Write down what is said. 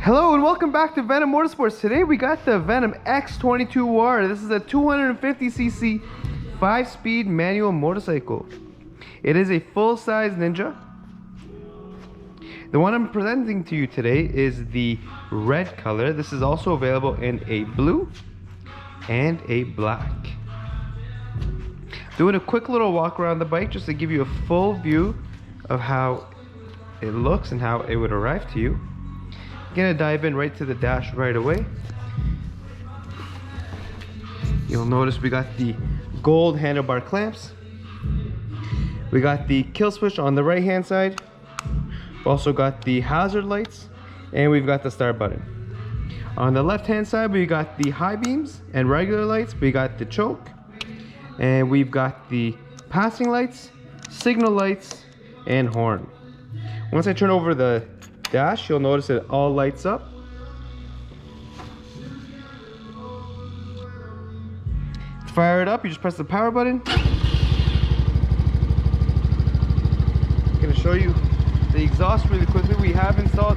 Hello and welcome back to Venom Motorsports. Today we got the Venom x22R. This is a 250cc 5-speed manual motorcycle. It is a full-size Ninja. The one I'm presenting to you today is the red color. This is also available in a blue and a black. Doing a quick little walk around the bike just to give you a full view of how it looks and how it would arrive to you. Gonna dive in right to the dash right away. You'll notice we got the gold handlebar clamps. We got the kill switch on the right hand side. We've also got the hazard lights, and we've got the start button. On the left hand side we got the high beams and regular lights. We got the choke, and we've got the passing lights, signal lights, and horn. Once I turn over the dash, you'll notice it all lights up. To fire it up, you just press the power button. I'm going to show you the exhaust really quickly. We have installed